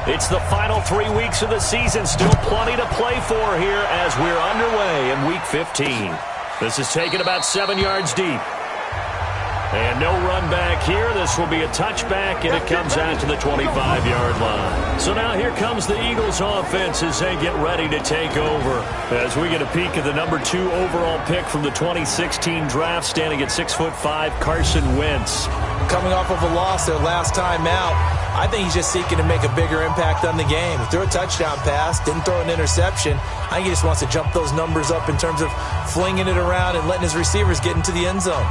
It's the final 3 weeks of the season. Still plenty to play for here as we're underway in Week 15. This is taken about 7 yards deep. And no run back here. This will be a touchback, and it comes out to the 25-yard line. So now here comes the Eagles offense as they get ready to take over. As we get a peek at the number 2 overall pick from the 2016 draft, standing at 6'5", Carson Wentz. Coming off of a loss their last time out, I think he's just seeking to make a bigger impact on the game. He threw a touchdown pass, didn't throw an interception. I think he just wants to jump those numbers up in terms of flinging it around and letting his receivers get into the end zone.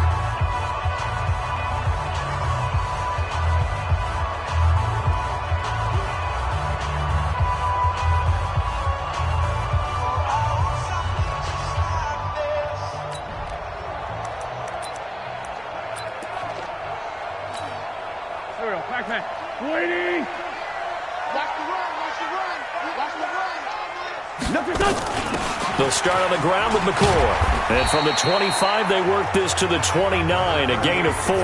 They'll start on the ground with McCoy. And from the 25, they work this to the 29, a gain of 4.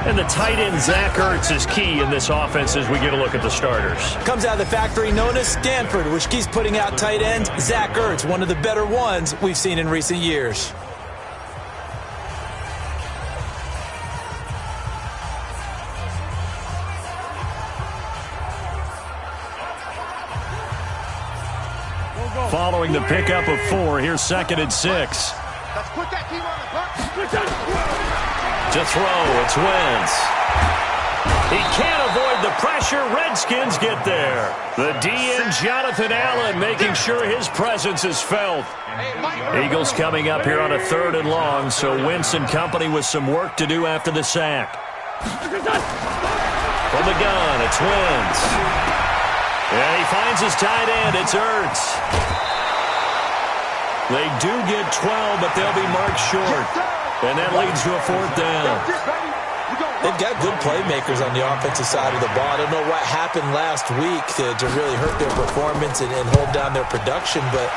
And the tight end, Zach Ertz, is key in this offense as we get a look at the starters. Comes out of the factory known as Stanford, which keeps putting out tight ends. Zach Ertz, one of the better ones we've seen in recent years. Following the pickup of 4, here's 2nd and 6. Let's put that team on the clock. To throw, it's Wentz. He can't avoid the pressure. Redskins get there. The DN, Jonathan Allen, making sure his presence is felt. Eagles coming up here on a 3rd and long, so Wentz and company with some work to do after the sack. From the gun, it's Wentz. And he finds his tight end. It's Ertz. They do get 12, but they'll be marked short. And that leads to a 4th down. They've got good playmakers on the offensive side of the ball. I don't know what happened last week to really hurt their performance and hold down their production, but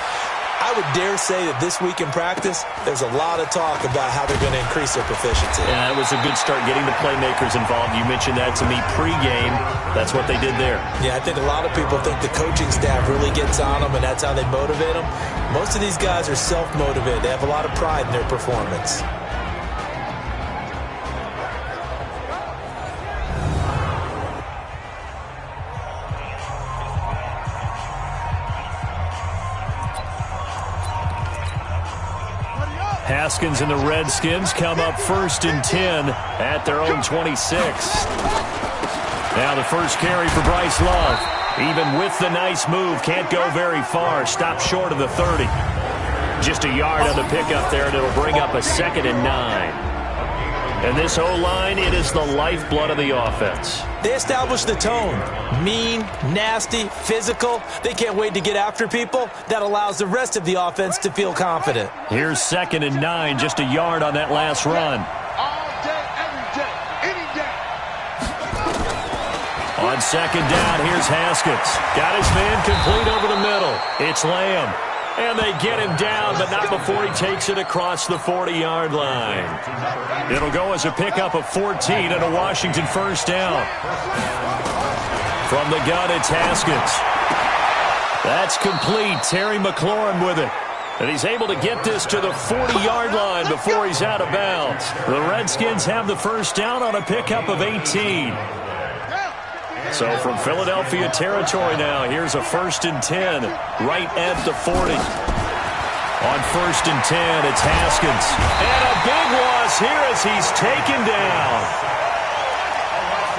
I would dare say that this week in practice, there's a lot of talk about how they're going to increase their proficiency. Yeah, it was a good start getting the playmakers involved. You mentioned that to me pregame. That's what they did there. Yeah, I think a lot of people think the coaching staff really gets on them, and that's how they motivate them. Most of these guys are self-motivated. They have a lot of pride in their performance. Haskins and the Redskins come up 1st and 10 at their own 26. Now the first carry for Bryce Love. Even with the nice move, can't go very far. Stop short of the 30. Just a yard on the pickup there, and it'll bring up a 2nd and 9. And this O-line, it is the lifeblood of the offense. They establish the tone. Mean, nasty, physical. They can't wait to get after people. That allows the rest of the offense to feel confident. Here's 2nd and 9, just a yard on that last run. All day, every day, any day. On 2nd down, here's Haskins. Got his man complete over the middle. It's Lamb. And they get him down, but not before he takes it across the 40-yard line. It'll go as a pickup of 14 and a Washington 1st down. From the gun, it's Haskins. That's complete. Terry McLaurin with it. And he's able to get this to the 40-yard line before he's out of bounds. The Redskins have the 1st down on a pickup of 18. So from Philadelphia territory now, here's a 1st and 10 right at the 40. On 1st and 10, it's Haskins. And a big loss here as he's taken down.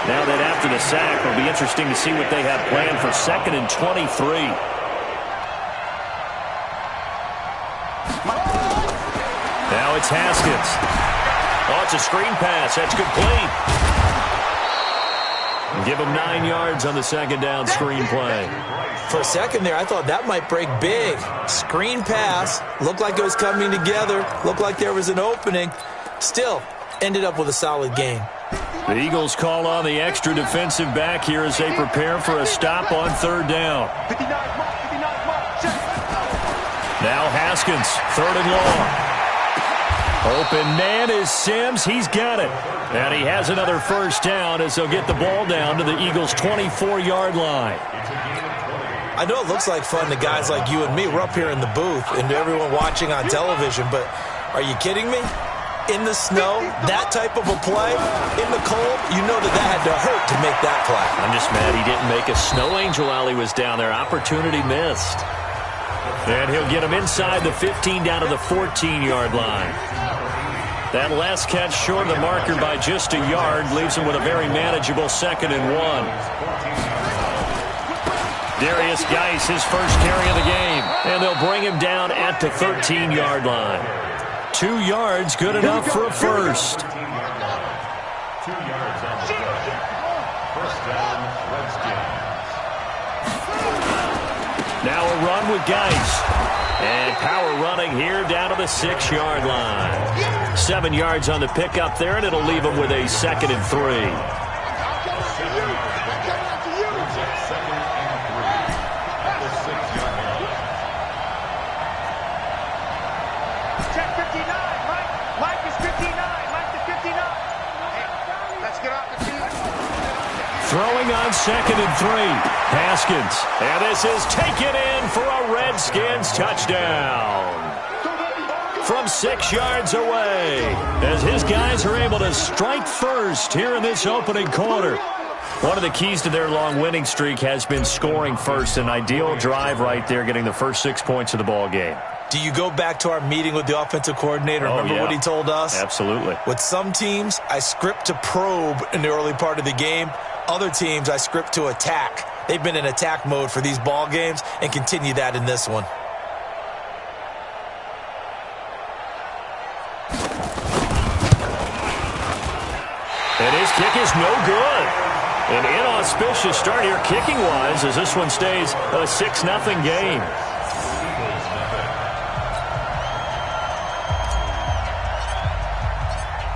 Now that after the sack, it'll be interesting to see what they have planned for 2nd and 23. Now it's Haskins. Oh, it's a screen pass. That's complete. Give him 9 yards on the 2nd down screen play. For a second there, I thought that might break big. Screen pass. Looked like it was coming together. Looked like there was an opening. Still, ended up with a solid game. The Eagles call on the extra defensive back here as they prepare for a stop on 3rd down. Now Haskins, 3rd and long. Open man is Sims. He's got it. And he has another first down as they'll get the ball down to the Eagles' 24-yard line. I know it looks like fun to guys like you and me. We're up here in the booth and everyone watching on television, but are you kidding me? In the snow, that type of a play, in the cold, you know that had to hurt to make that play. I'm just mad he didn't make a snow angel while he was down there. Opportunity missed. And he'll get him inside the 15 down to the 14-yard line. That last catch short of the marker by just a yard leaves him with a very manageable 2nd and 1. Darius Geis, his first carry of the game. And they'll bring him down at the 13-yard line. 2 yards, good enough for a first. 2 yards on the play. First down, Redskins. Now a run with Geis. And power running here down to the 6-yard line. 7 yards on the pickup there, and it'll leave him with a 2nd and 3. Throwing on 2nd and 3. Haskins. And this is taken in for a Redskins touchdown. From 6 yards away. As his guys are able to strike first here in this opening quarter. One of the keys to their long winning streak has been scoring first. An ideal drive right there, getting the first 6 points of the ball game. Do you go back to our meeting with the offensive coordinator? Remember what he told us? Absolutely. With some teams, I script to probe in the early part of the game. Other teams, I script to attack. They've been in attack mode for these ball games and continue that in this one. And his kick is no good. An inauspicious start here kicking-wise as this one stays a 6-0 game.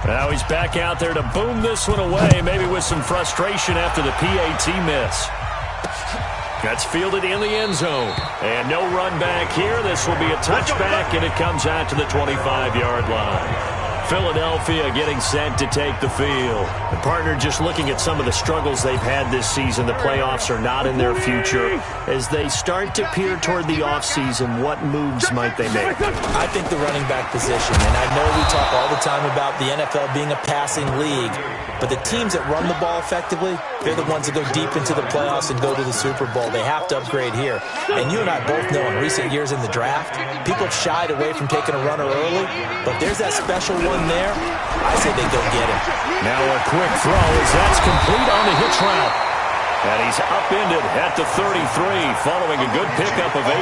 Now he's back out there to boom this one away, maybe with some frustration after the PAT miss. That's fielded in the end zone. And no run back here. This will be a touchback, and it comes out to the 25-yard line. Philadelphia getting set to take the field. The partner just looking at some of the struggles they've had this season. The playoffs are not in their future. As they start to peer toward the offseason, what moves might they make? I think the running back position, and I know we talk all the time about the NFL being a passing league, but the teams that run the ball effectively, they're the ones that go deep into the playoffs and go to the Super Bowl. They have to upgrade here. And you and I both know in recent years in the draft, people have shied away from taking a runner early, but there's that special one there. I say they go get him. Now a quick throw as that's complete on the hitch route. And he's upended at the 33 following a good pickup of 8.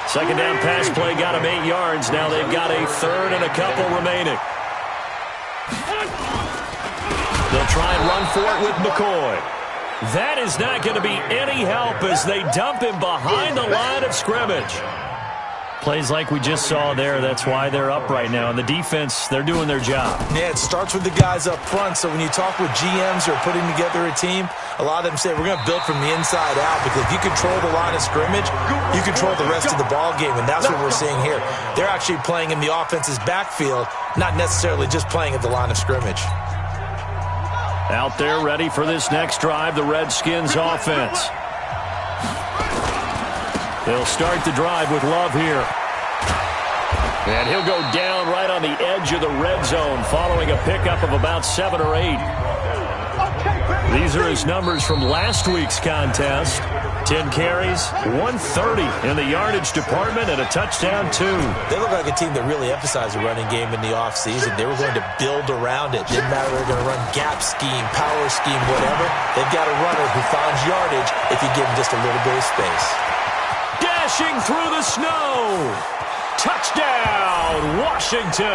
Second down pass play got him 8 yards. Now they've got a third and a couple remaining. They'll try and run for it with McCoy. That is not going to be any help as they dump him behind the line of scrimmage. Plays like we just saw there, that's why they're up right now. And the defense, they're doing their job. Yeah, it starts with the guys up front. So when you talk with GMs who are putting together a team, a lot of them say, we're going to build from the inside out. Because if you control the line of scrimmage, you control the rest of the ball game. And that's what we're seeing here. They're actually playing in the offense's backfield, not necessarily just playing at the line of scrimmage. Out there ready for this next drive, the Redskins offense. They'll start the drive with Love here. And he'll go down right on the edge of the red zone following a pickup of about 7 or 8. These are his numbers from last week's contest. 10 carries, 130 in the yardage department, and a touchdown, 2. They look like a team that really emphasized the running game in the offseason. They were going to build around it. Didn't matter if they were going to run gap scheme, power scheme, whatever. They've got a runner who finds yardage if you give him just a little bit of space. Dashing through the snow. Touchdown, Washington.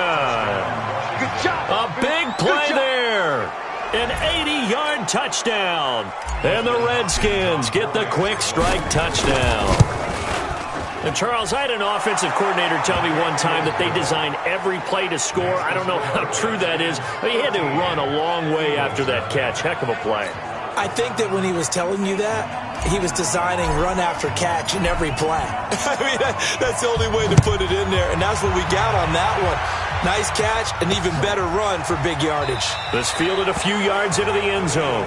Good job. A big play there. An 80-yard touchdown. And the Redskins get the quick strike touchdown. And Charles, I had an offensive coordinator tell me one time that they design every play to score. I don't know how true that is, but he had to run a long way after that catch. Heck of a play. I think that when he was telling you that, he was designing run after catch in every play. I mean, that's the only way to put it in there, and that's what we got on that one. Nice catch, an even better run for big yardage. This fielded a few yards into the end zone.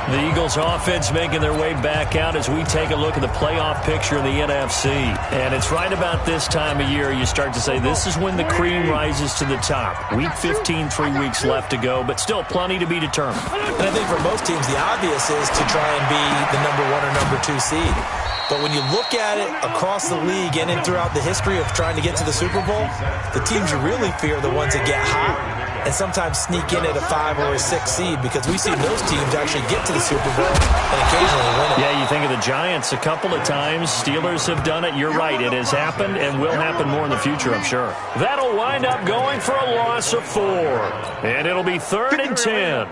The Eagles offense making their way back out as we take a look at the playoff picture in the NFC. And it's right about this time of year you start to say this is when the cream rises to the top. Week 15, 3 weeks left to go, but still plenty to be determined. And I think for most teams, the obvious is to try and be the number 1 or number 2 seed. But when you look at it across the league and throughout the history of trying to get to the Super Bowl, the teams you really fear are the ones that get hot and sometimes sneak in at a 5 or a 6 seed, because we've seen those teams actually get to the Super Bowl and occasionally win it. Yeah, you think of the Giants a couple of times. Steelers have done it. You're right. It has happened and will happen more in the future, I'm sure. That'll wind up going for a loss of 4. And it'll be 3rd and 10.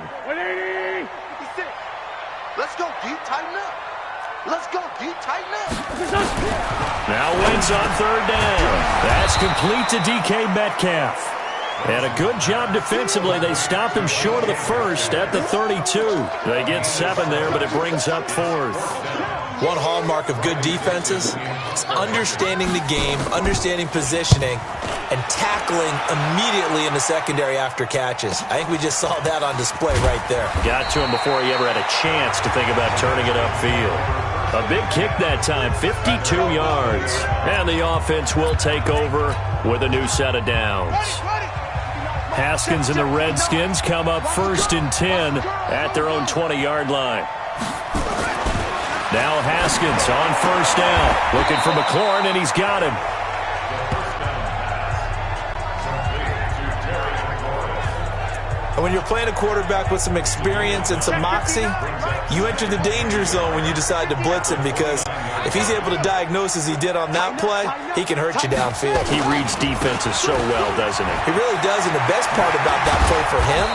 Let's go deep, tighten up. Let's go deep, tighten up. Now Wentz on 3rd down. That's complete to DK Metcalf. And a good job defensively. They stop him short of the first at the 32. They get 7 there, but it brings up 4th. One hallmark of good defenses is understanding the game, understanding positioning, and tackling immediately in the secondary after catches. I think we just saw that on display right there. Got to him before he ever had a chance to think about turning it upfield. A big kick that time, 52 yards. And the offense will take over with a new set of downs. Haskins and the Redskins come up 1st and 10 at their own 20-yard line. Now Haskins on 1st down, looking for McLaurin, and he's got him. And when you're playing a quarterback with some experience and some moxie, you enter the danger zone when you decide to blitz him, because if he's able to diagnose as he did on that play, he can hurt you downfield. He reads defenses so well, doesn't he? He really does, and the best part about that play for him,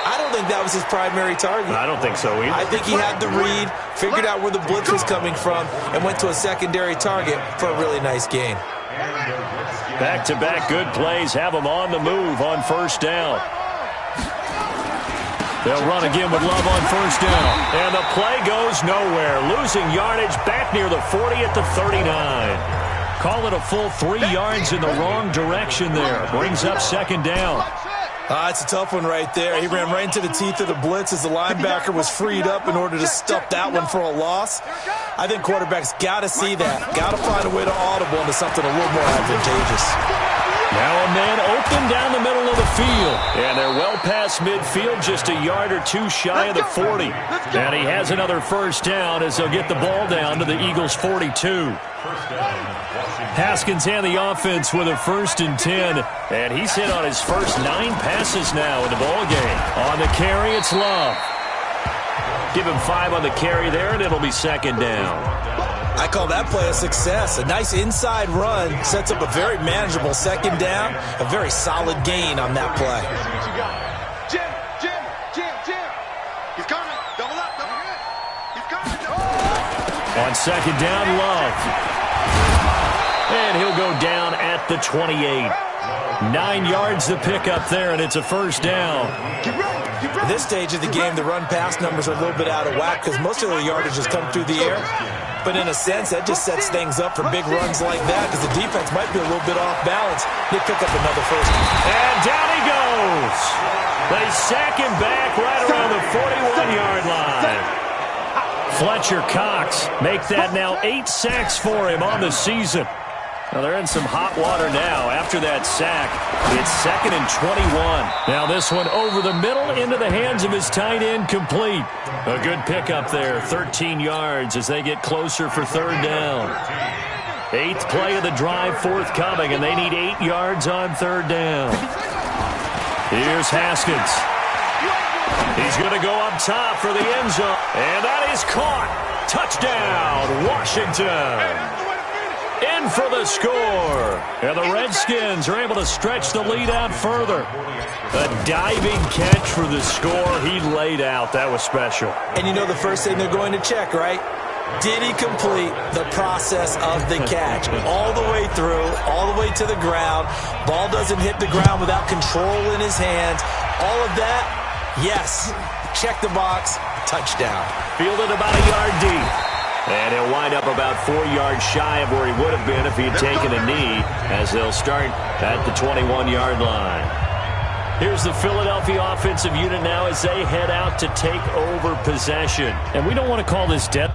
I don't think that was his primary target. I don't think so either. I think he had the read, figured out where the blitz was coming from, and went to a secondary target for a really nice gain. Back-to-back good plays have him on the move on 1st down. They'll run again with Love on 1st down. And the play goes nowhere. Losing yardage back near the 40 at the 39. Call it a full 3 yards in the wrong direction there. Brings up 2nd down. It's a tough one right there. He ran right into the teeth of the blitz as the linebacker was freed up in order to stuff that one for a loss. I think quarterbacks got to see that. Got to find a way to audible into something a little more advantageous. Now a man open down the middle of the field. And they're well past midfield, just a yard or 2 shy of the 40. And he has another 1st down as they'll get the ball down to the Eagles' 42. Haskins and the offense with a 1st and 10. And he's hit on his first 9 passes now in the ball game. On the carry, it's Love. Give him 5 on the carry there, and it'll be 2nd down. I call that play a success. A nice inside run sets up a very manageable 2nd down. A very solid gain on that play. Jim. He's coming. Double up. He's coming. On 2nd down, Love. And he'll go down at the 28. 9 yards to pick up there, and it's a 1st down. At this stage of the game, the run-pass numbers are a little bit out of whack because most of the yardage has come through the air. But in a sense, that just sets things up for big runs like that because the defense might be a little bit off balance. They pick up another 1st. And down he goes. They sack him back right around the 41-yard line. Fletcher Cox make that now 8 sacks for him on the season. Now they're in some hot water now. After that sack, it's 2nd and 21. Now this one over the middle into the hands of his tight end, complete. A good pickup there, 13 yards as they get closer for 3rd down. 8th play of the drive forthcoming, and they need 8 yards on 3rd down. Here's Haskins. He's going to go up top for the end zone, and that is caught. Touchdown, Washington. In for the score. And the Redskins are able to stretch the lead out further. A diving catch for the score. He laid out. That was special. And you know the first thing they're going to check, right? Did he complete the process of the catch? All the way through, all the way to the ground. Ball doesn't hit the ground without control in his hands. All of that, yes. check the box, touchdown. Fielded about a yard deep. And he'll wind up about 4 yards shy of where he would have been if he had taken a knee, as they'll start at the 21-yard line. Here's the Philadelphia offensive unit now as they head out to take over possession. And we don't want to call this dead.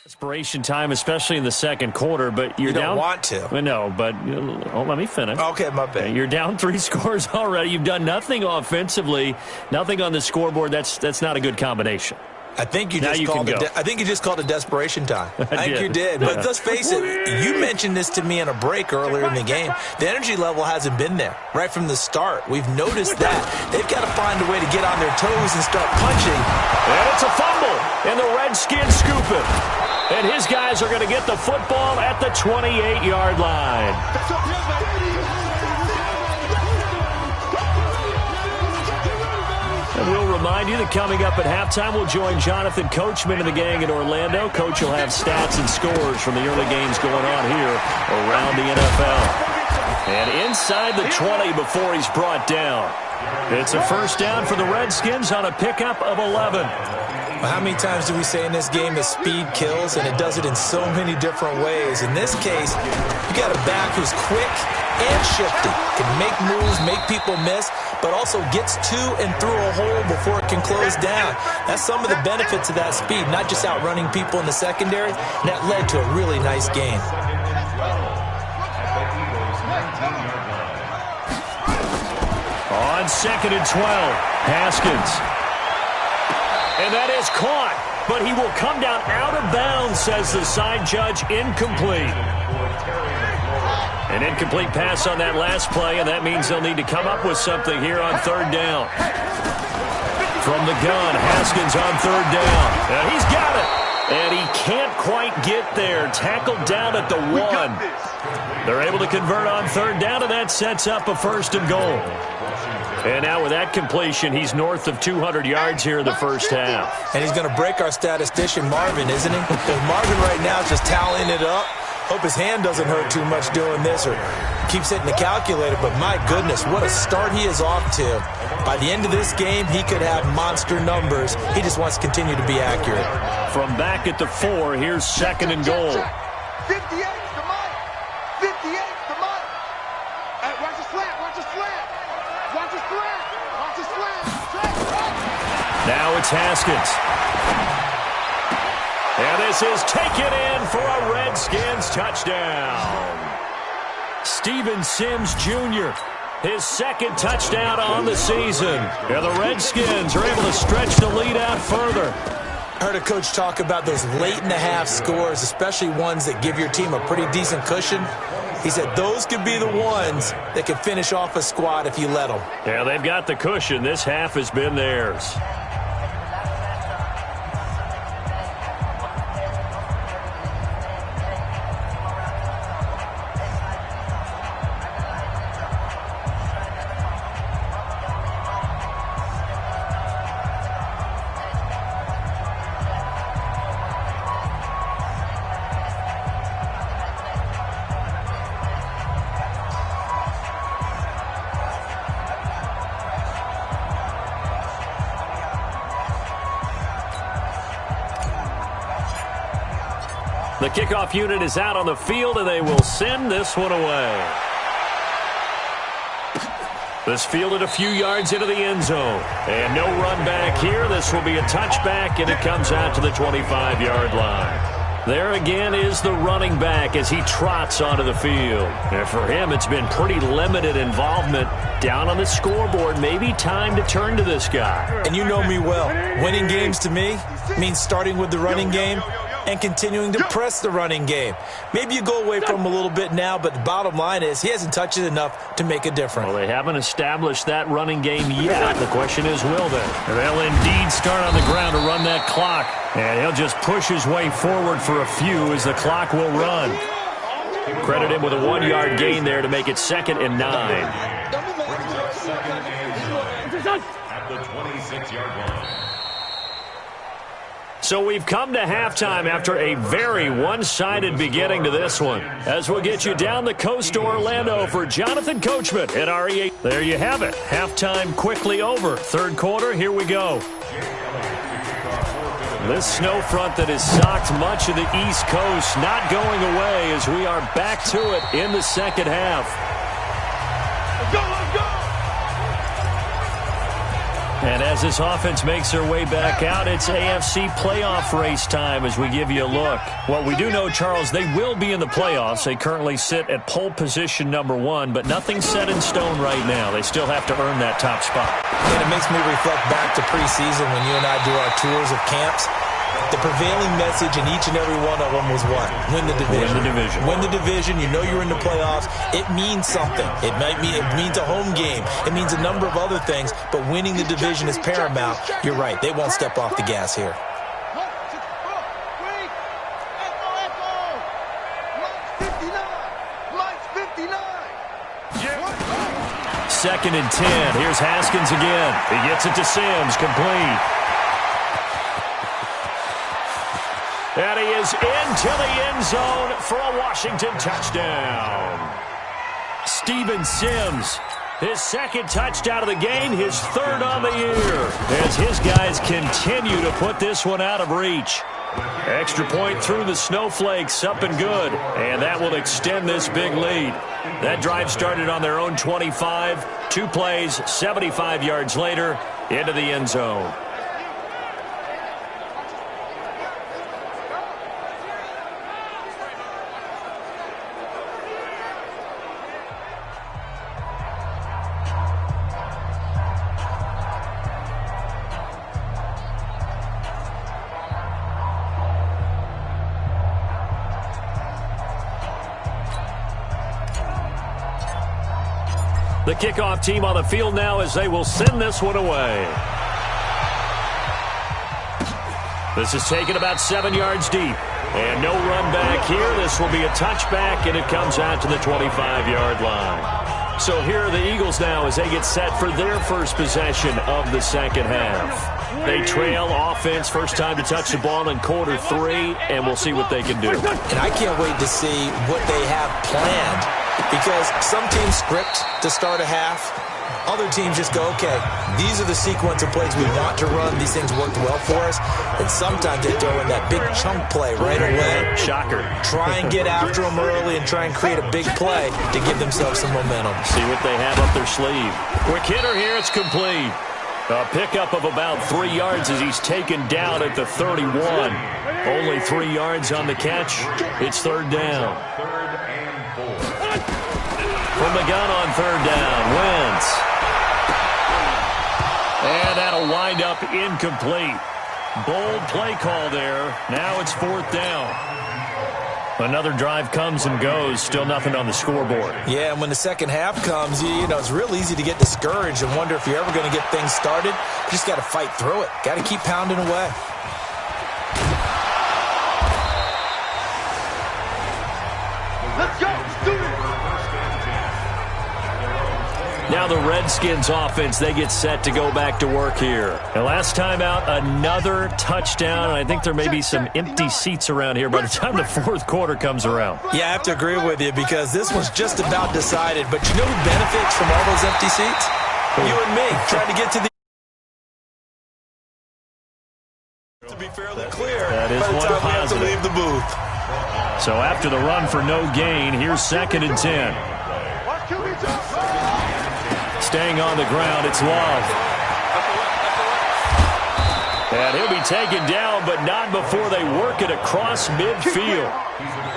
Desperation time, especially in the second quarter, but you don't want to. No, but let me finish. Okay, my bad. You're down 3 scores already. You've done nothing offensively, nothing on the scoreboard. That's not a good combination. I think you just called it desperation time. I think you did. Yeah. But let's face it, you mentioned this to me in a break earlier in the game. The energy level hasn't been there right from the start. We've noticed that. They've got to find a way to get on their toes and start punching. And it's a fumble, and the Redskins scoop it. And his guys are going to get the football at the 28-yard line. And we'll remind you that coming up at halftime, we'll join Jonathan Coachman and the gang in Orlando. Coach will have stats and scores from the early games going on here around the NFL. And inside the 20 before he's brought down. It's a first down for the Redskins on a pickup of 11. Well, how many times do we say in this game that speed kills, and it does it in so many different ways? In this case, you got a back who's quick and shifty, can make moves, make people miss, but also gets to and through a hole before it can close down. That's some of the benefits of that speed, not just outrunning people in the secondary. That led to a really nice game. On 2nd and 12, Haskins. And that is caught, but he will come down out of bounds, says the side judge. Incomplete. An incomplete pass on that last play, and that means they'll need to come up with something here on 3rd down. From the gun, Haskins on 3rd down. And he's got it. And he can't quite get there. Tackled down at the 1. They're able to convert on 3rd down, and that sets up a 1st and goal. And now with that completion, he's north of 200 yards here in the first half. And he's going to break our statistician, Marvin, isn't he? Because Marvin right now is just tallying it up. Hope his hand doesn't hurt too much doing this or keeps hitting the calculator. But my goodness, what a start he is off to. By the end of this game, he could have monster numbers. He just wants to continue to be accurate. From back at the 4, here's 2nd and goal. 58 to Mike. 58 to Mike. Hey, watch the slant. Watch the slant. Watch the slant. Watch the slant. Now it's Haskins. And this is taken in for a Redskins touchdown. Steven Sims Jr., his 2nd touchdown on the season. And the Redskins are able to stretch the lead out further. I heard a coach talk about those late-in-the-half scores, especially ones that give your team a pretty decent cushion. He said those could be the ones that can finish off a squad if you let them. Yeah, they've got the cushion. This half has been theirs. The kickoff unit is out on the field, and they will send this one away. This fielded a few yards into the end zone. And no run back here. This will be a touchback, and it comes out to the 25-yard line. There again is the running back as he trots onto the field. And for him, it's been pretty limited involvement down on the scoreboard. Maybe time to turn to this guy. And you know me well. Winning games to me means starting with the running game and continuing to press the running game. Maybe you go away from him a little bit now, but the bottom line is he hasn't touched it enough to make a difference. Well, they haven't established that running game yet. The question is, will they? They'll indeed start on the ground to run that clock. And he'll just push his way forward for a few as the clock will run. Credit him with a 1-yard gain there to make it 2nd and 9. At the 26-yard line. So we've come to halftime after a very one-sided beginning to this one. As we'll get you down the coast to Orlando for Jonathan Coachman at REA. There you have it. Halftime quickly over. 3rd quarter, here we go. This snow front that has socked much of the East Coast not going away as we are back to it in the 2nd half. Let's go, let's go! And as this offense makes their way back out, it's AFC playoff race time as we give you a look. Well, we do know, Charles, they will be in the playoffs. They currently sit at pole position #1, but nothing's set in stone right now. They still have to earn that top spot. And it makes me reflect back to preseason when you and I do our tours of camps. The prevailing message in each and every one of them was what? Win the division. Win the division. Win the division. You know you're in the playoffs. It means something. It means a home game. It means a number of other things, but winning the division is paramount. You're right. They won't step off the gas here. Second and 10. Here's Haskins again. He gets it to Sims. Complete. And he is into the end zone for a Washington touchdown. Steven Sims, his second touchdown of the game, his third on the year, as his guys continue to put this one out of reach. Extra point through the snowflakes, up and good, and that will extend this big lead. That drive started on their own 25, 2 plays, 75 yards later, into the end zone. The kickoff team on the field now as they will send this one away. This is taken about 7 yards deep. And no run back here. This will be a touchback, and it comes out to the 25-yard line. So here are the Eagles now as they get set for their first possession of the second half. They trail offense, first time to touch the ball in quarter 3, and we'll see what they can do. And I can't wait to see what they have planned. Because some teams script to start a half. Other teams just go, okay, these are the sequence of plays we want to run. These things worked well for us. And sometimes they throw in that big chunk play right away. Shocker. Try and get after them early and try and create a big play to give themselves some momentum. See what they have up their sleeve. Quick hitter here. It's complete. A pickup of about 3 yards as he's taken down at the 31. Only 3 yards on the catch. It's third down. From the gun on third down, Wentz. And that'll wind up incomplete. Bold play call there. Now it's fourth down. Another drive comes and goes. Still nothing on the scoreboard. Yeah, and when the second half comes, you know, it's real easy to get discouraged and wonder if you're ever going to get things started. You just got to fight through it. Got to keep pounding away. Let's go. Do it. Now the Redskins offense, they get set to go back to work here. And last time out, another touchdown. I think there may be some empty seats around here by the time the fourth quarter comes around. Yeah, I have to agree with you because this was just about decided. But you know who benefits from all those empty seats? You and me, trying to get to the... To be fairly clear, that is by the one time we have to positive. leave the booth. So after the run for no gain, here's second and 10. Staying on the ground, it's Love. And he'll be taken down, but not before they work it across midfield.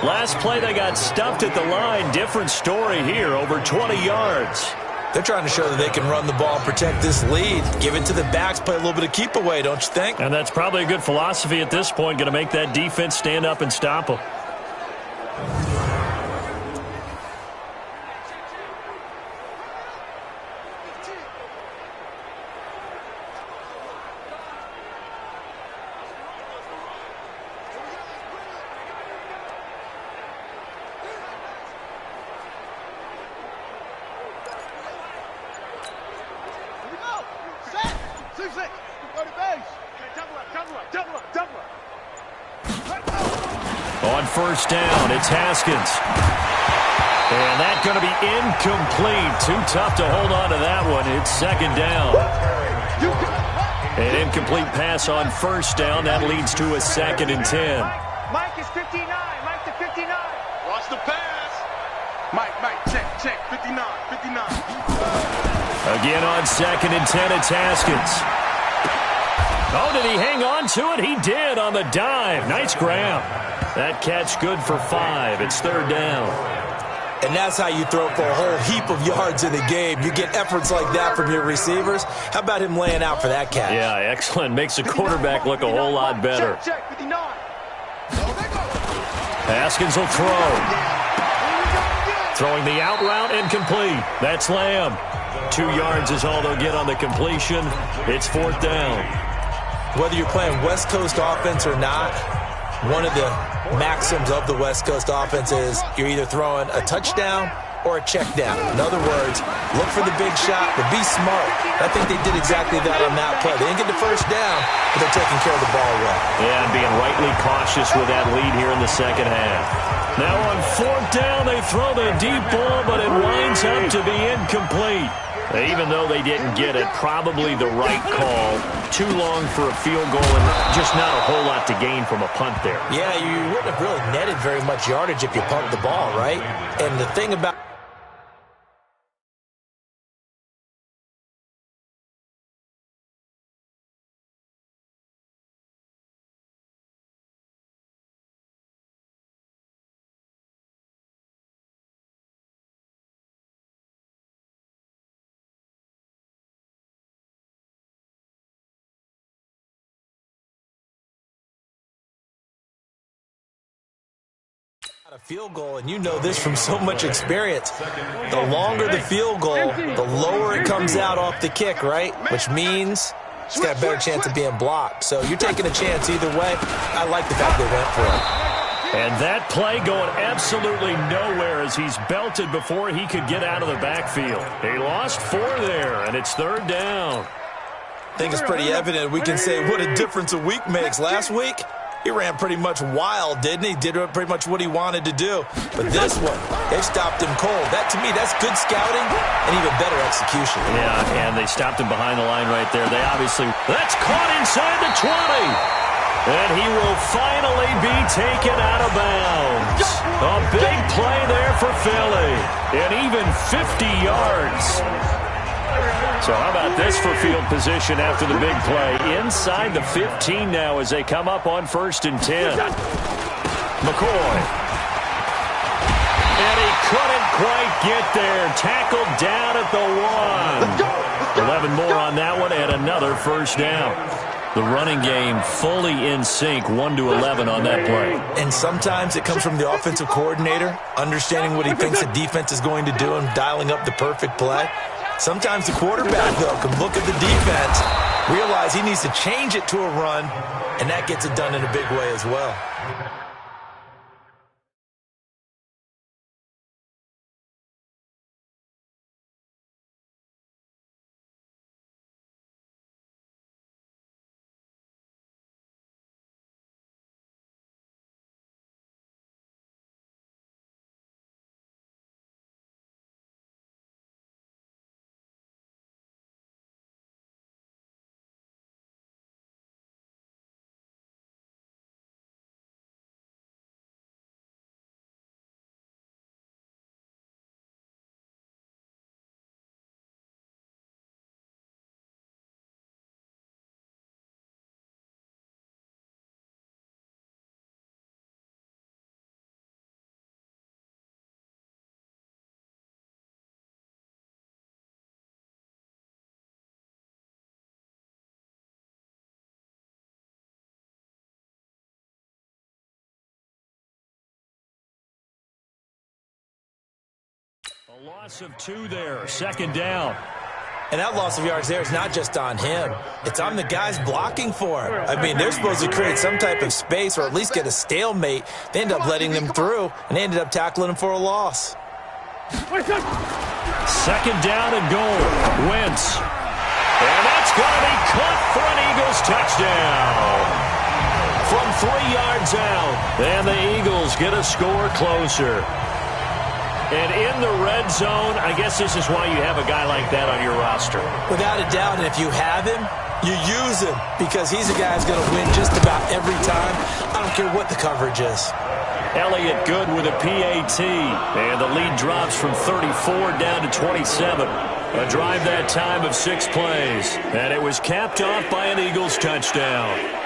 Last play, they got stuffed at the line. Different story here, over 20 yards. They're trying to show that they can run the ball and protect this lead. Give it to the backs, play a little bit of keep away, don't you think? And that's probably a good philosophy at this point, going to make that defense stand up and stop them. On first down, it's Haskins. And that's going to be incomplete. Too tough to hold on to that one. It's second down. An incomplete pass on first down. That leads to a second and 10. Mike is 59. Mike to 59. Watch the pass. Mike, check. 59. Again on second and 10, it's Haskins. Oh, did he hang on to it? He did on the dive. Nice grab. That catch good for 5. It's 3rd down. And that's how you throw for a whole heap of yards in the game. You get efforts like that from your receivers. How about him laying out for that catch? Yeah, excellent. Makes the quarterback look a whole lot better. Check, 59. Haskins will throw. Throwing the out route incomplete. That's Lamb. 2 yards is all they'll get on the completion. It's 4th down. Whether you're playing West Coast offense or not, one of the maxims of the West Coast offense is you're either throwing a touchdown or a check down. In other words, look for the big shot, but be smart. I think they did exactly that on that play. They didn't get the first down, but they're taking care of the ball well. Yeah, and being rightly cautious with that lead here in the second half. Now on 4th down, they throw the deep ball, but it winds up to be incomplete. Even though they didn't get it, probably the right call. Too long for a field goal and just not a whole lot to gain from a punt there. Yeah, you wouldn't have really netted very much yardage if you pumped the ball, right? And the thing about a field goal, and you know this from so much experience, the longer the field goal, the lower it comes out off the kick, right? Which means it's got a better chance of being blocked. So you're taking a chance either way. I like the fact they went for it. And that play going absolutely nowhere as he's belted before he could get out of the backfield. He lost 4 there, and it's 3rd down. I think it's pretty evident. We can say what a difference a week makes. Last week, he ran pretty much wild, didn't he? Did pretty much what he wanted to do. But this one, they stopped him cold. That, to me, that's good scouting and even better execution. Yeah, and they stopped him behind the line right there. They obviously, that's caught inside the 20. And he will finally be taken out of bounds. A big play there for Philly. And even 50 yards. So how about this for field position after the big play? Inside the 15 now as they come up on 1st and 10. McCoy. And he couldn't quite get there. Tackled down at the 1. 11 more on that one and another 1st down. The running game fully in sync, 1-11 on that play. And sometimes it comes from the offensive coordinator, understanding what he thinks the defense is going to do and dialing up the perfect play. Sometimes the quarterback, though, can look at the defense, realize he needs to change it to a run, and that gets it done in a big way as well. A loss of 2 there, 2nd down. And that loss of yards there is not just on him. It's on the guys blocking for him. I mean, they're supposed to create some type of space or at least get a stalemate. They end up letting them through, and they ended up tackling him for a loss. 2nd down and goal. Wentz. And that's going to be caught for an Eagles touchdown. From 3 yards out. And the Eagles get a score closer. And in the red zone, I guess this is why you have a guy like that on your roster. Without a doubt, and if you have him, you use him because he's a guy who's going to win just about every time. I don't care what the coverage is. Elliott good with a PAT. And the lead drops from 34 down to 27. A drive that time of 6 plays, and it was capped off by an Eagles touchdown.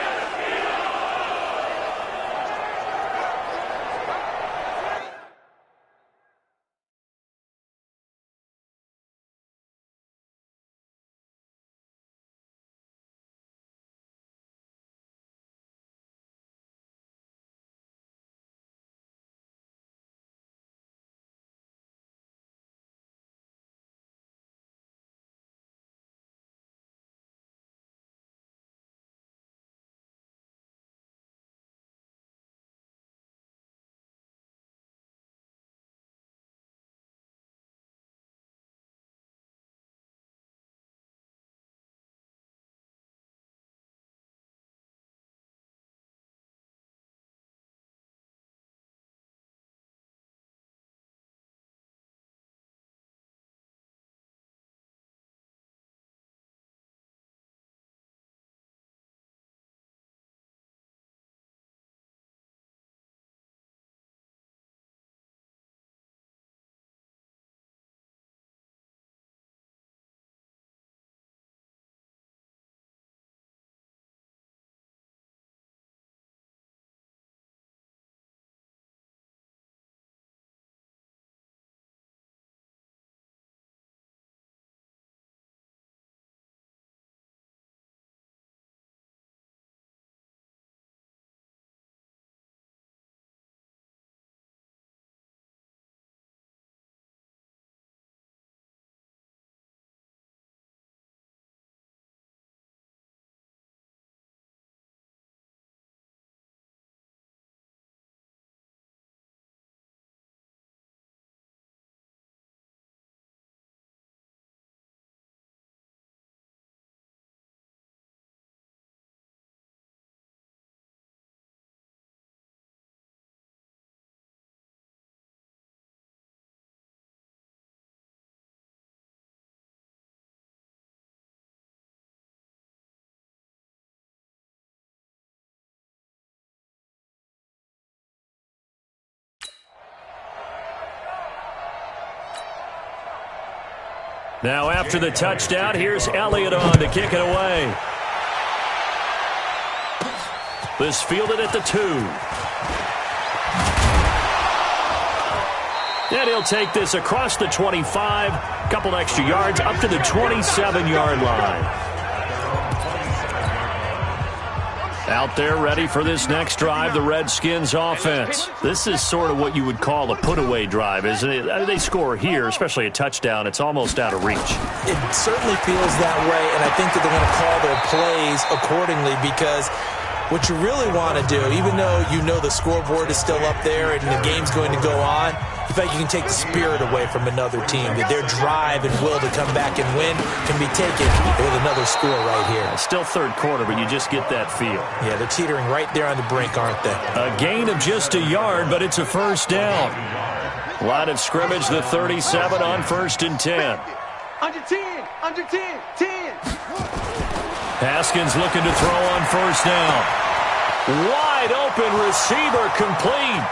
Now after the touchdown, here's Elliott on to kick it away. This fielded at the 2. And he'll take this across the 25, couple extra yards up to the 27-yard line. Out there ready for this next drive, the Redskins offense. This is sort of what you would call a put-away drive, isn't it? They score here, especially a touchdown. It's almost out of reach. It certainly feels that way, and I think that they're going to call their plays accordingly because what you really want to do, even though you know the scoreboard is still up there and the game's going to go on, you feel like you can take the spirit away from another team, that their drive and will to come back and win can be taken with another score right here. It's still third quarter, but you just get that feel. Yeah, they're teetering right there on the brink, aren't they? A gain of just a yard, but it's a first down. Line of scrimmage, the 37 on 1st and 10. Under 10, under 10, 10. Haskins looking to throw on first down. Wide open receiver complete.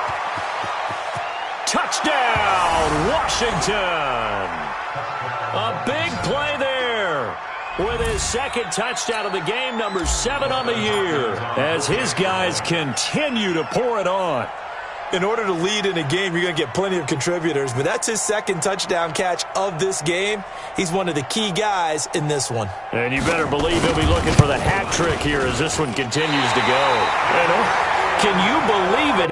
Touchdown, Washington. A big play there with his second touchdown of the game, number 7 on the year, as his guys continue to pour it on. In order to lead in a game, you're going to get plenty of contributors, but that's his second touchdown catch of this game. He's one of the key guys in this one. And you better believe he'll be looking for the hat trick here as this one continues to go. Can you believe it?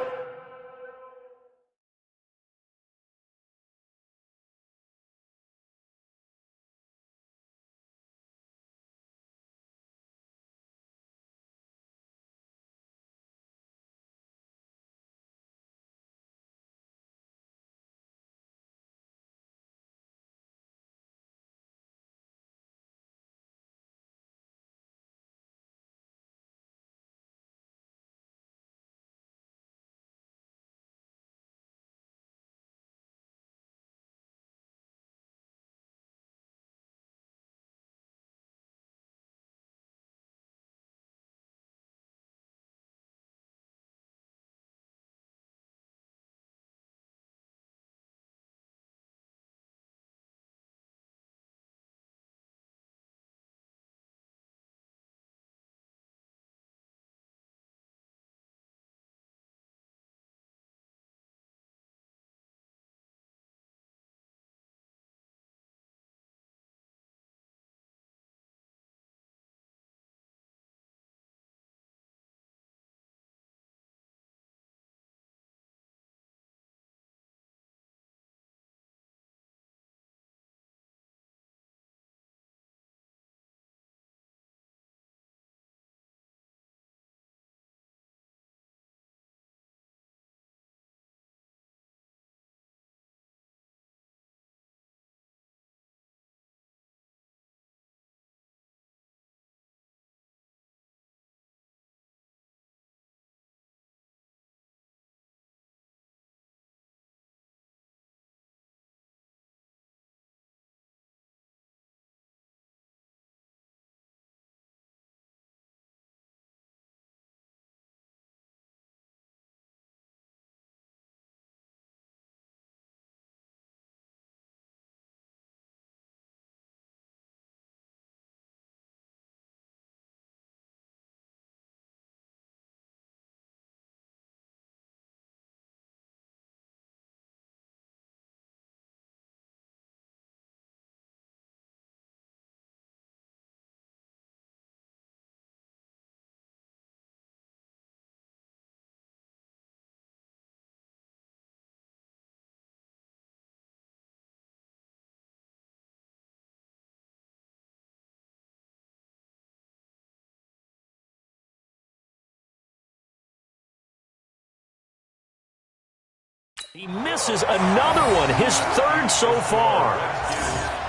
He misses another one, his third so far.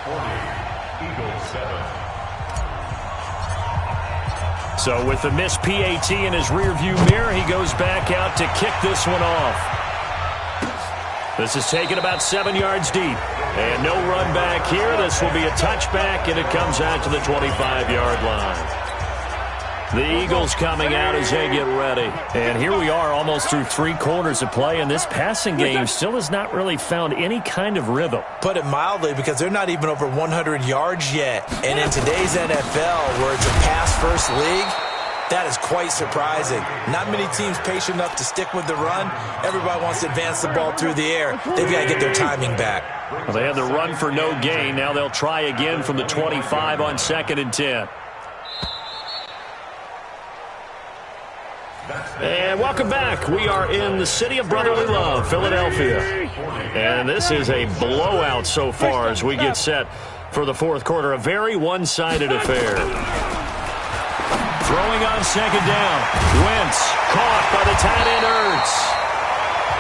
40, Eagles 7. So with the missed PAT in his rearview mirror, he goes back out to kick this one off. This is taken about 7 yards deep. And no run back here. This will be a touchback, and it comes out to the 25-yard line. The Eagles coming out as they get ready. And here we are almost through 3 quarters of play, and this passing game still has not really found any kind of rhythm. Put it mildly, because they're not even over 100 yards yet. And in today's NFL, where it's a pass-first league, that is quite surprising. Not many teams patient enough to stick with the run. Everybody wants to advance the ball through the air. They've got to get their timing back. Well, they had the run for no gain. Now they'll try again from the 25 on 2nd and 10. And welcome back. We are in the city of brotherly love, Philadelphia. And this is a blowout so far as we get set for the fourth quarter. A very one-sided affair. Throwing on 2nd down. Wentz caught by the tight end Ertz.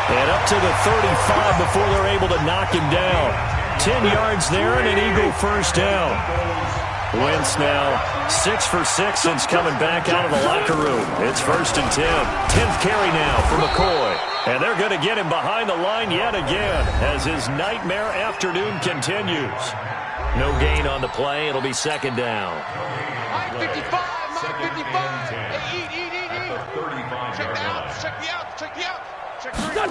And up to the 35 before they're able to knock him down. 10 yards there and an Eagle first down. Wentz now 6 for 6 since coming back out of the locker room. It's 1st and 10. 10th carry now for McCoy. And they're going to get him behind the line yet again as his nightmare afternoon continues. No gain on the play. It'll be 2nd down. 55. 55. Hey, eat. Check the outs. Check 3.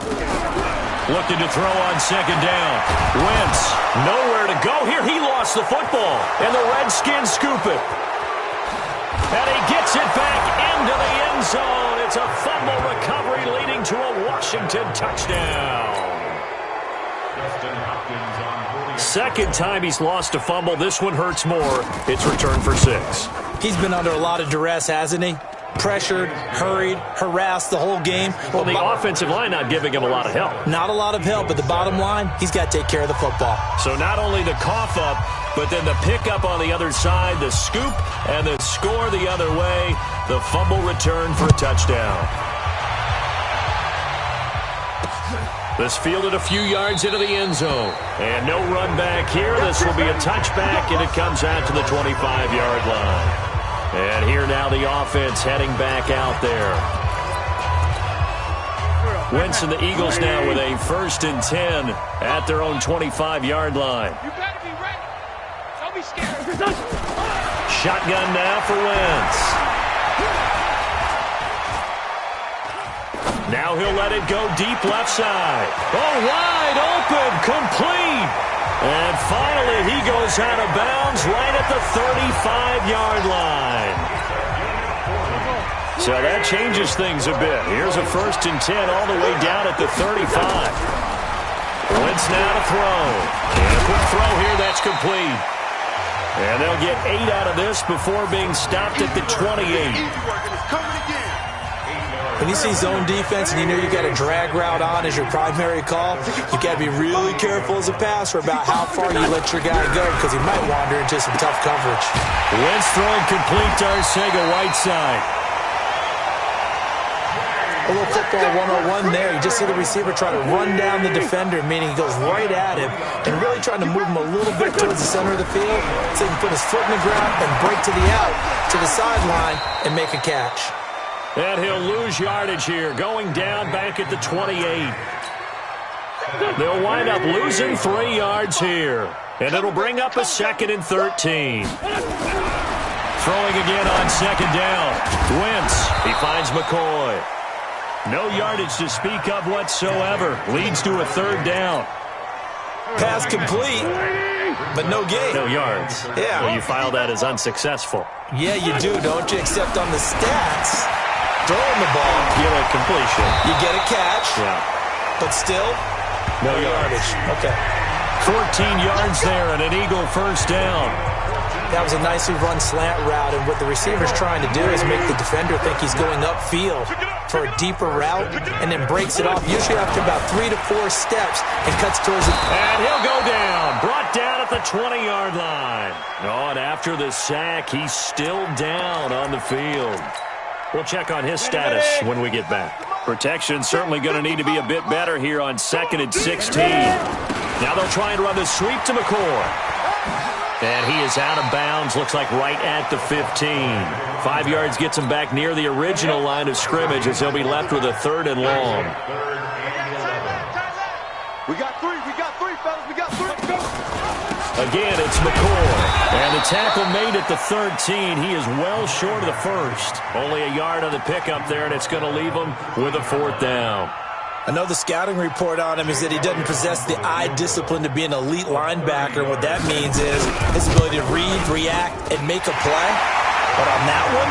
Looking to throw on 2nd down. Wentz, nowhere to go here. He lost the football, and the Redskins scoop it. And he gets it back into the end zone. It's a fumble recovery leading to a Washington touchdown. Justin Hopkins on 40. Second time he's lost a fumble. This one hurts more. It's returned for 6. He's been under a lot of duress, hasn't he? Pressured, hurried, harassed the whole game. Well, the offensive line not giving him a lot of help. Not a lot of help, but the bottom line, he's got to take care of the football. So not only the cough up, but then the pickup on the other side, the scoop, and the score the other way. The fumble return for a touchdown. This fielded a few yards into the end zone. And no run back here. This will be a touchback, and it comes out to the 25-yard line. And here now the offense heading back out there. Wentz and the Eagles now with a 1st and 10 at their own 25-yard line. You better be ready. Don't be scared. Shotgun now for Wentz. Now he'll let it go deep left side. Oh, wide open, complete. And finally he goes out of bounds right at the 35-yard line. So that changes things a bit. Here's a 1st and 10 all the way down at the 35. Wentz now to throw. And a quick throw here, that's complete. And they'll get 8 out of this before being stopped at the 28. When you see zone defense and you know you got a drag route on as your primary call, you got to be really careful as a passer about how far you let your guy go because he might wander into some tough coverage. Wentz throwing complete to Arcega-Whiteside. A little football 101 there. You just see the receiver try to run down the defender, meaning he goes right at him and really trying to move him a little bit towards the center of the field so he can put his foot in the ground and break to the out, to the sideline, and make a catch. And he'll lose yardage here, going down back at the 28. They'll wind up losing 3 yards here. And it'll bring up a 2nd and 13. Throwing again on 2nd down. Wentz, he finds McCoy. No yardage to speak of whatsoever. Leads to a 3rd down. Pass complete, but no gain. No yards. Yeah. Well, you file that as unsuccessful. Yeah, you do, don't you? Except on the stats, throwing the ball, You get a completion. you get a catch, Yeah. but still, No yardage. Okay. 14 yards there and an Eagle 1st down. That was a nicely run slant route, and what the receiver's trying to do is make the defender think he's going upfield for a deeper route and then breaks it off, usually after about 3 to 4 steps, and cuts towards it. And he'll go down. Brought down at the 20-yard line. Oh, and after the sack, he's still down on the field. We'll check on his status when we get back. Protection certainly going to need to be a bit better here on 2nd and 16. Now they'll try and run the sweep to McCoy. And he is out of bounds, looks like right at the 15. 5 yards gets him back near the original line of scrimmage as he'll be left with a 3rd and long. We got three, fellas. We got three. Again, it's McCoy. And the tackle made at the 13. He is well short of the first. Only a yard on the pickup there, and it's going to leave him with a 4th down. I know the scouting report on him is that he doesn't possess the eye discipline to be an elite linebacker. What that means is his ability to read, react, and make a play. But on that one,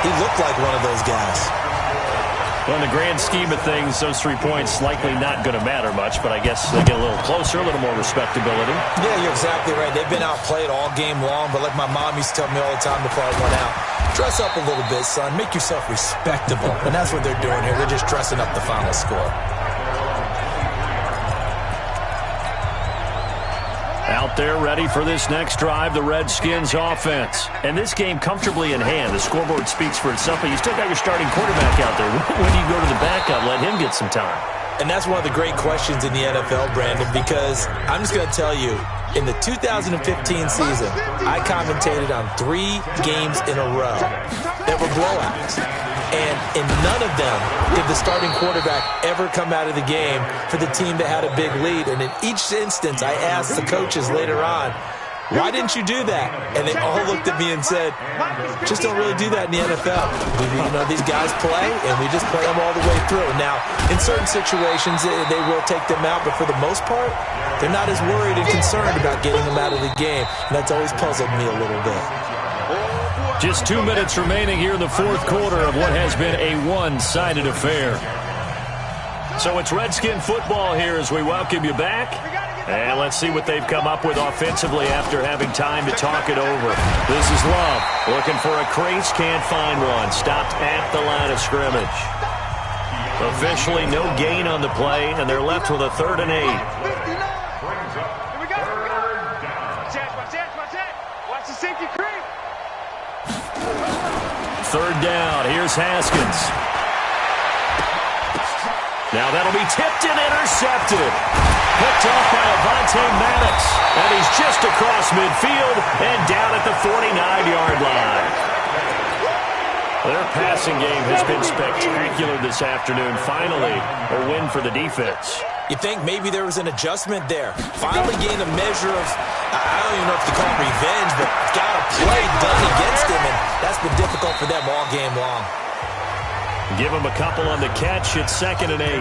he looked like one of those guys. Well, in the grand scheme of things, those 3 points likely not going to matter much, but I guess they get a little closer, a little more respectability. Yeah, you're exactly right. They've been outplayed all game long, but like my mom used to tell me all the time before I went out, dress up a little bit, son. Make yourself respectable. And that's what they're doing here. They're just dressing up the final score. Out there ready for this next drive, the Redskins offense. And this game comfortably in hand. The scoreboard speaks for itself, but you still got your starting quarterback out there. When do you go to the backup? Let him get some time. And that's one of the great questions in the NFL, Brandon, because I'm just going to tell you, in the 2015 season, I commentated on 3 games in a row that were blowouts. And in none of them did the starting quarterback ever come out of the game for the team that had a big lead. And in each instance, I asked the coaches later on, why didn't you do that? And they all looked at me and said, just don't really do that in the NFL. These guys play, and we just play them all the way through. Now, in certain situations, they will take them out, but for the most part, they're not as worried and concerned about getting them out of the game. And that's always puzzled me a little bit. Just 2 minutes remaining here in the 4th quarter of what has been a one-sided affair. So it's Redskin football here as we welcome you back. And let's see what they've come up with offensively after having time to talk it over. This is Love looking for a crease, can't find one. Stopped at the line of scrimmage. Officially no gain on the play, and they're left with a 3rd and 8. Watch the safety creep. 3rd down. Here's Haskins. Now that'll be tipped and intercepted. Picked off by Avonte Maddox. And he's just across midfield and down at the 49-yard line. Their passing game has been spectacular this afternoon. Finally, a win for the defense. You think maybe there was an adjustment there. Finally gained a measure of, I don't even know if to call it revenge, but got a play done against him, and that's been difficult for them all game long. Give him a couple on the catch. It's 2nd and 8.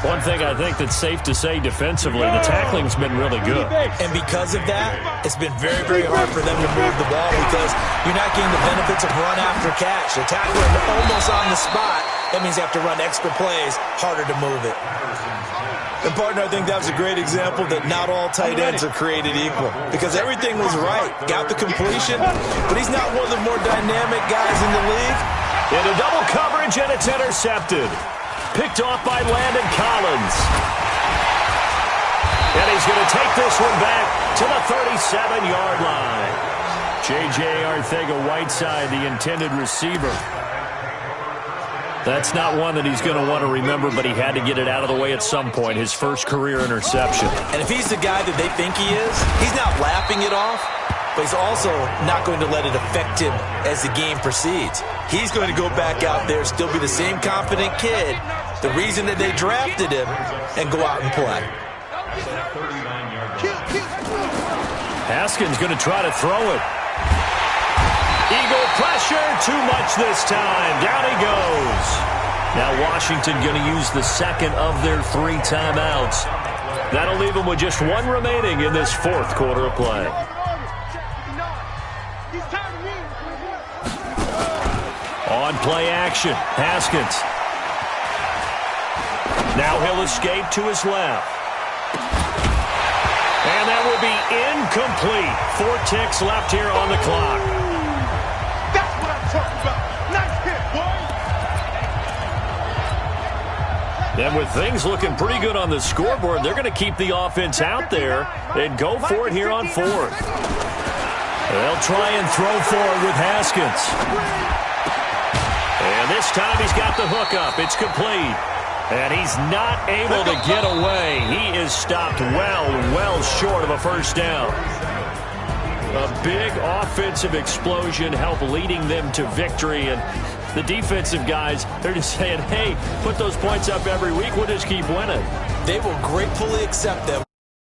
One thing I think that's safe to say defensively, the tackling's been really good. And because of that, it's been very, very hard for them to move the ball because you're not getting the benefits of run after catch. They're tackling almost on the spot. That means they have to run extra plays, harder to move it. And, partner, I think that was a great example that not all tight ends are created equal because everything was right. Got the completion, but he's not one of the more dynamic guys in the league. Into double coverage, and it's intercepted. Picked off by Landon Collins. And he's going to take this one back to the 37-yard line. J.J. Arcega-Whiteside, the intended receiver. That's not one that he's going to want to remember, but he had to get it out of the way at some point, his first career interception. And if he's the guy that they think he is, he's not laughing it off, but he's also not going to let it affect him as the game proceeds. He's going to go back out there, still be the same confident kid, the reason that they drafted him, and go out and play. Haskins going to try to throw it. Eagle pressure, too much this time. Down he goes. Now Washington going to use the 2nd of their 3 timeouts. That'll leave them with just 1 remaining in this 4th quarter of play. On play action, Haskins. Now he'll escape to his left. And that will be incomplete. 4 ticks left here on the clock. That's what I'm talking about. Nice hit, boy. And with things looking pretty good on the scoreboard, they're going to keep the offense out there and go for it here on 4th. They'll try and throw for it with Haskins. And this time he's got the hook up. It's complete. And he's not able to get away. He is stopped well short of a first down. A big offensive explosion helped leading them to victory. And the defensive guys, they're just saying, hey, put those points up every week. We'll just keep winning. They will gratefully accept them.